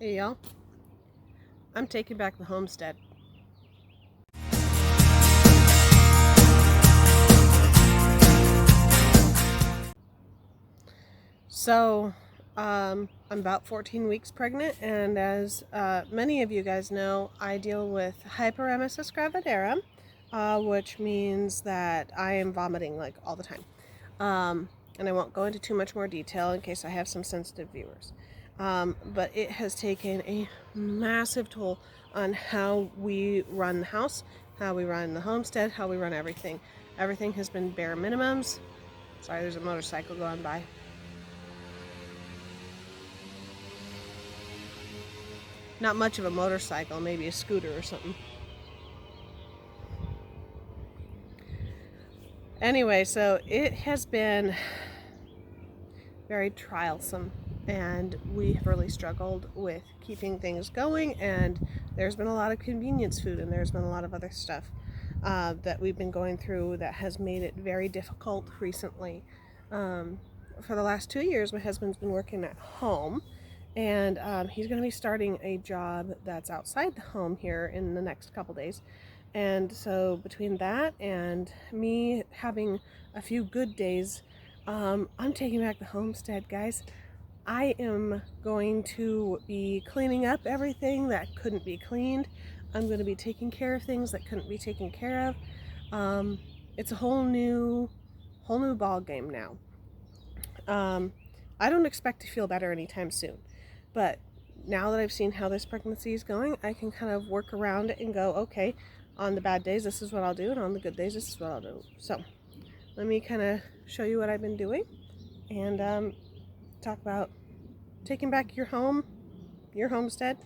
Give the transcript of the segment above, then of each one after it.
Hey y'all, I'm taking back the homestead. So, I'm about 14 weeks pregnant, and as many of you guys know, I deal with hyperemesis gravidarum, which means that I am vomiting like all the time. And I won't go into too much more detail in case I have some sensitive viewers. But it has taken a massive toll on how we run the house, how we run the homestead, how we run everything. Everything has been bare minimums. Sorry, there's a motorcycle going by. Not much of a motorcycle, maybe a scooter or something. Anyway, so it has been very trialsome, and we have really struggled with keeping things going, and there's been a lot of convenience food, and there's been a lot of other stuff that we've been going through that has made it very difficult recently. For the last 2 years, my husband's been working at home, and he's going to be starting a job that's outside the home here in the next couple days. And so between that and me having a few good days, I'm taking back the homestead, guys. I am going to be cleaning up everything that couldn't be cleaned. I'm going to be taking care of things that couldn't be taken care of. It's a whole new ball game now. I don't expect to feel better anytime soon, but now that I've seen how this pregnancy is going, I can kind of work around it and go, okay, on the bad days, this is what I'll do, and on the good days, this is what I'll do. So let me kind of show you what I've been doing and talk about taking back your home, your homestead,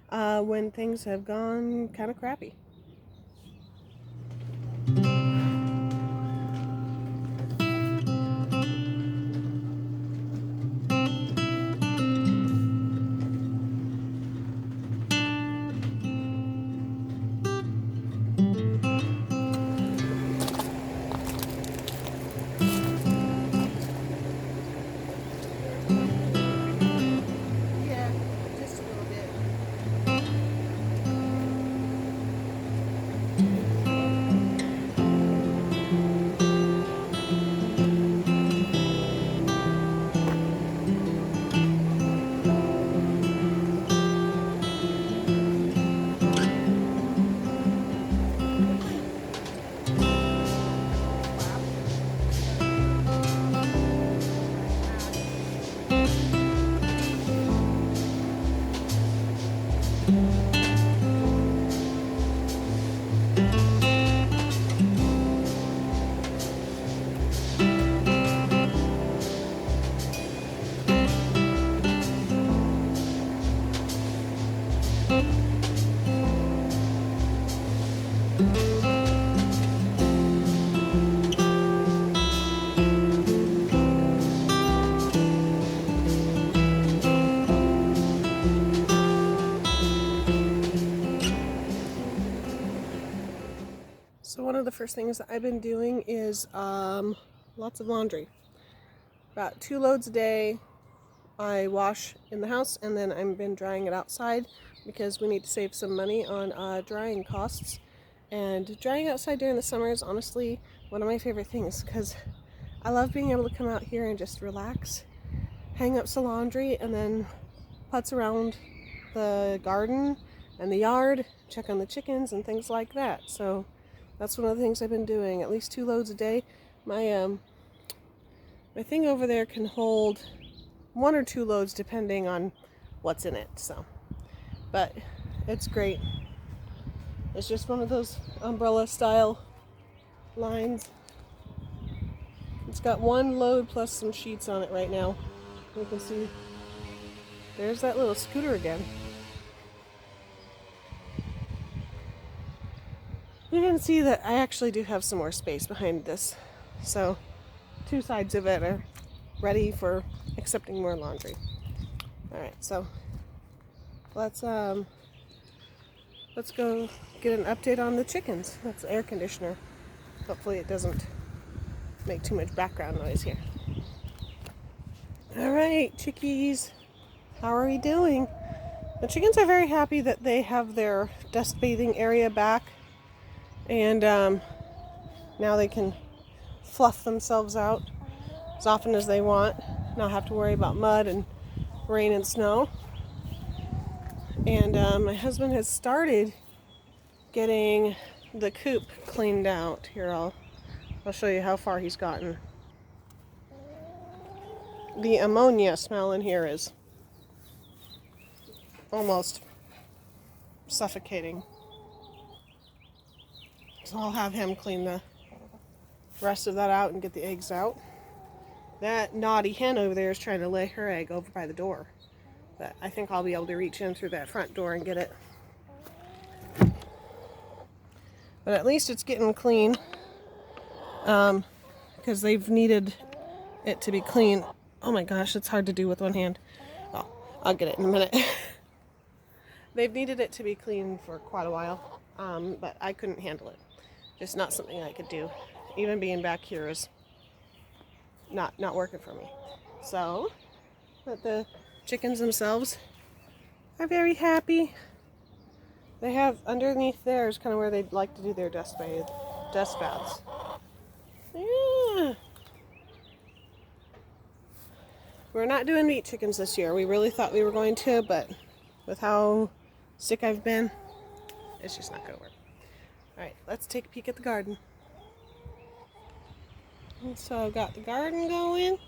when things have gone kind of crappy. Yeah, just a little bit. So one of the first things that I've been doing is lots of laundry. About 2 loads a day. I wash in the house, and then I've been drying it outside because we need to save some money on drying costs. And drying outside during the summer is honestly one of my favorite things because I love being able to come out here and just relax, hang up some laundry, and then putz around the garden and the yard, check on the chickens and things like that. So that's one of the things I've been doing, at least 2 loads a day. My thing over there can hold 1 or 2 loads depending on what's in it. So, but it's great. It's just one of those umbrella style lines. It's got 1 load plus some sheets on it right now. You can see there's that little scooter again. You can see that I actually do have some more space behind this. So 2 sides of it are ready for accepting more laundry. Alright, so let's go get an update on the chickens. That's the air conditioner. Hopefully it doesn't make too much background noise here. Alright, chickies, how are we doing? The chickens are very happy that they have their dust bathing area back, and now they can fluff themselves out as often as they want, not have to worry about mud and rain and snow. And my husband has started getting the coop cleaned out. Here, I'll show you how far he's gotten. The ammonia smell in here is almost suffocating. So I'll have him clean the rest of that out and get the eggs out. That naughty hen over there is trying to lay her egg over by the door. But I think I'll be able to reach in through that front door and get it. But at least it's getting clean, because they've needed it to be clean. Oh my gosh, it's hard to do with one hand. Oh, I'll get it in a minute. They've needed it to be clean for quite a while, but I couldn't handle it. Just not something I could do. Even being back here is not working for me. So, but the chickens themselves are very happy. They have underneath there is kind of where they'd like to do their dust baths. Yeah. We're not doing meat chickens this year. We really thought we were going to, but with how sick I've been, it's just not going to work. Alright, let's take a peek at the garden. And so I've got the garden going.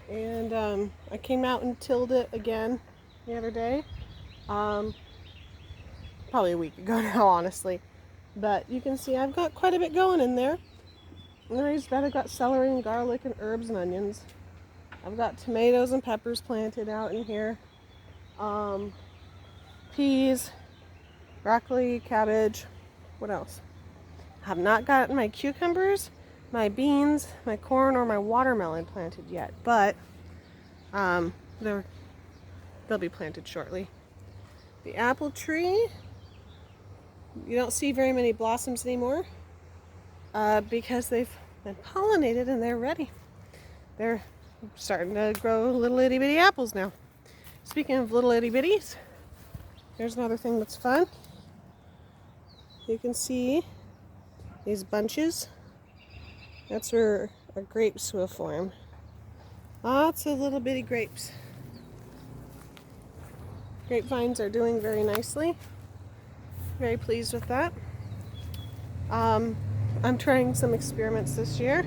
And I came out and tilled it again the other day. Probably a week ago now, honestly. But you can see I've got quite a bit going in there. In the raised bed, I've got celery and garlic and herbs and onions. I've got tomatoes and peppers planted out in here. Peas, broccoli, cabbage. What else? I have not gotten my cucumbers, my beans, my corn, or my watermelon planted yet, but they'll be planted shortly. The apple tree, you don't see very many blossoms anymore because they've been pollinated and they're ready. They're starting to grow little itty bitty apples now. Speaking of little itty bitties, here's another thing that's fun. You can see these bunches. That's where our grapes will form. Lots of little bitty grapes. Grapevines are doing very nicely. Very pleased with that. I'm trying some experiments this year.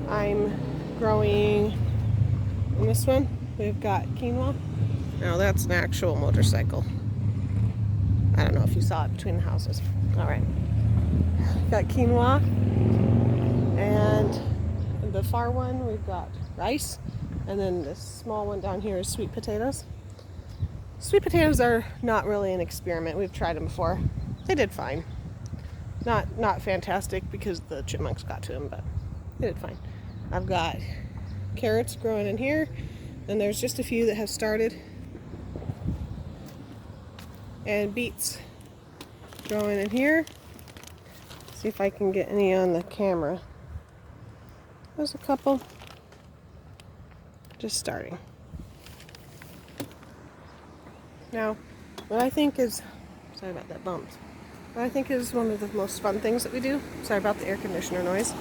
I'm growing, in this one, we've got quinoa. Now that's an actual motorcycle. I don't know if you saw it between the houses. Alright. Got quinoa. And the far one, we've got rice. And then this small one down here is sweet potatoes. Sweet potatoes are not really an experiment. We've tried them before. They did fine. Not fantastic because the chipmunks got to them, but they did fine. I've got carrots growing in here, and there's just a few that have started. And beets growing in here. See if I can get any on the camera. There's a couple just starting. Now, what I think is, sorry about that bump. What I think is one of the most fun things that we do, sorry about the air conditioner noise.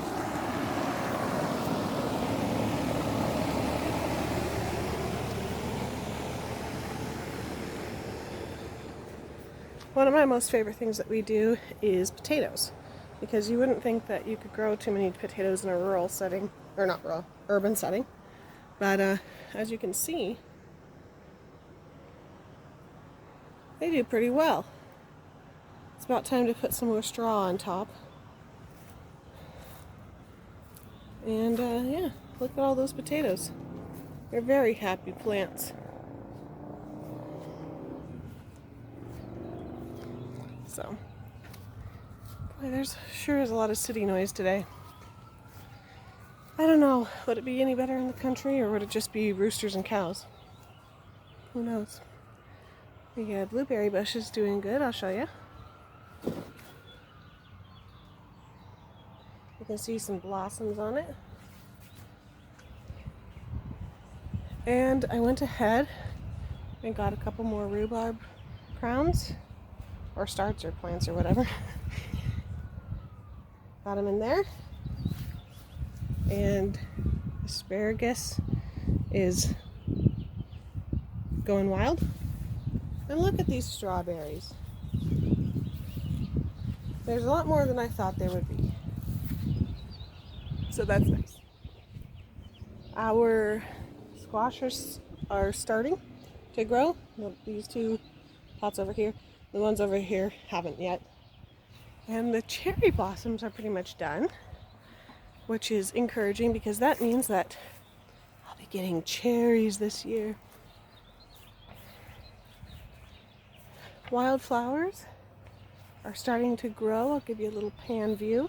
One of my most favorite things that we do is potatoes, because you wouldn't think that you could grow too many potatoes in a rural setting, or not rural, urban setting, but as you can see, they do pretty well. It's about time to put some more straw on top. And yeah, look at all those potatoes. They're very happy plants. So, boy, there's sure is a lot of city noise today. I don't know, would it be any better in the country or would it just be roosters and cows? Who knows? The blueberry bush is doing good, I'll show you. You can see some blossoms on it. And I went ahead I got a couple more rhubarb crowns, or starts or plants or whatever. Got them in there. And asparagus is going wild. And look at these strawberries. There's a lot more than I thought there would be. So that's nice. Our squashes are starting to grow. These two pots over here. The ones over here haven't yet. And the cherry blossoms are pretty much done, which is encouraging because that means that I'll be getting cherries this year. Wildflowers are starting to grow. I'll give you a little pan view.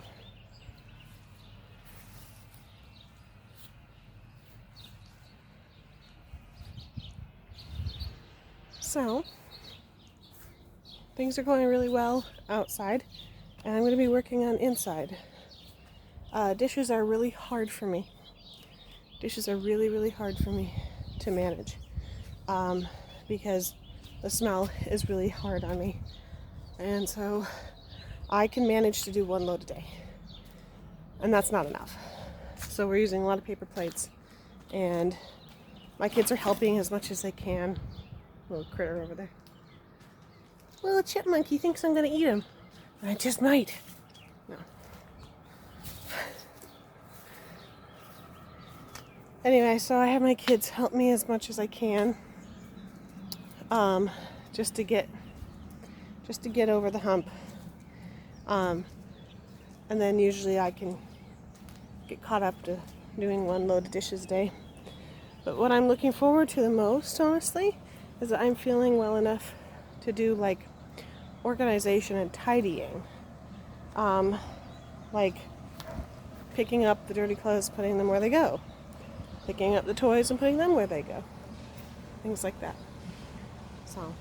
So, things are going really well outside, and I'm going to be working on inside. Dishes are really hard for me. Dishes are really, really hard for me to manage because the smell is really hard on me. And so I can manage to do one load a day, and that's not enough. So we're using a lot of paper plates, and my kids are helping as much as they can. Little critter over there. Little chipmunk, he thinks I'm gonna eat him. I just might. No. Anyway, so I have my kids help me as much as I can, just to get over the hump. And then usually I can get caught up to doing one load of dishes a day. But what I'm looking forward to the most, honestly, is that I'm feeling well enough to do like organization and tidying. Like picking up the dirty clothes, putting them where they go. Picking up the toys and putting them where they go. Things like that. So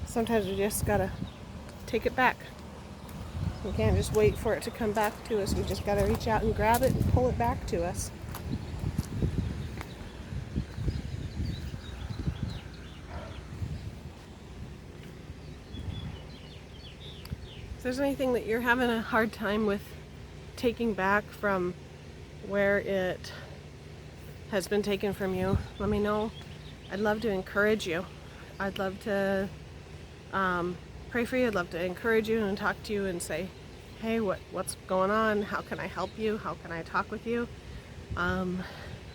sometimes we just gotta take it back. We can't just wait for it to come back to us. We just gotta reach out and grab it and pull it back to us. If there's anything that you're having a hard time with taking back from where it has been taken from you, let me know. I'd love to encourage you. I'd love to pray for you. I'd love to encourage you and talk to you and say, hey, what's going on? How can I help you? How can I talk with you?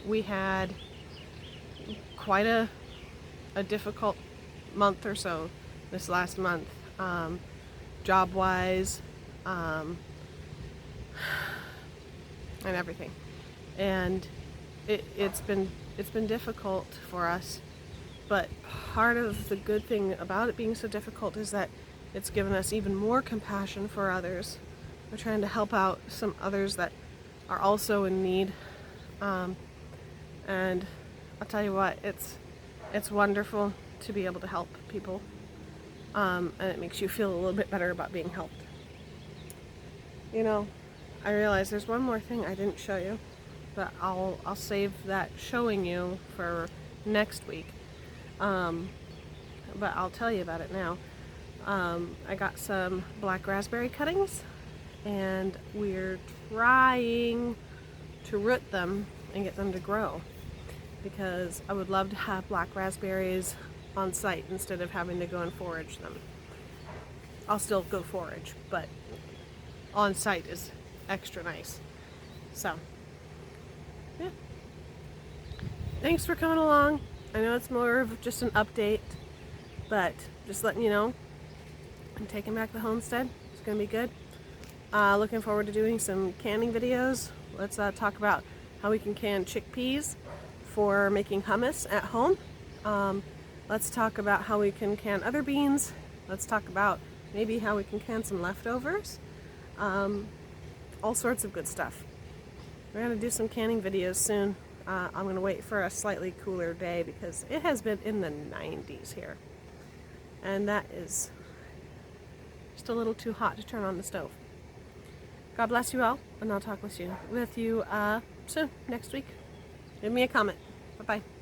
We had quite a difficult month or so this last month. Job-wise, and everything, and it's been difficult for us. But part of the good thing about it being so difficult is that it's given us even more compassion for others. We're trying to help out some others that are also in need, and I'll tell you what, it's wonderful to be able to help people. And it makes you feel a little bit better about being helped. You know, I realize there's one more thing I didn't show you, but I'll save that showing you for next week. But I'll tell you about it now. I got some black raspberry cuttings, and we're trying to root them and get them to grow, because I would love to have black raspberries on site instead of having to go and forage them. I'll still go forage, but on site is extra nice. So, yeah. Thanks for coming along. I know it's more of just an update, but just letting you know, I'm taking back the homestead. It's gonna be good. Looking forward to doing some canning videos. Let's talk about how we can can chickpeas for making hummus at home. Let's talk about how we can can other beans. Let's talk about maybe how we can can some leftovers. All sorts of good stuff. We're going to do some canning videos soon. I'm going to wait for a slightly cooler day because it has been in the 90s here. And that is just a little too hot to turn on the stove. God bless you all, and I'll talk with you soon, next week. Give me a comment. Bye-bye.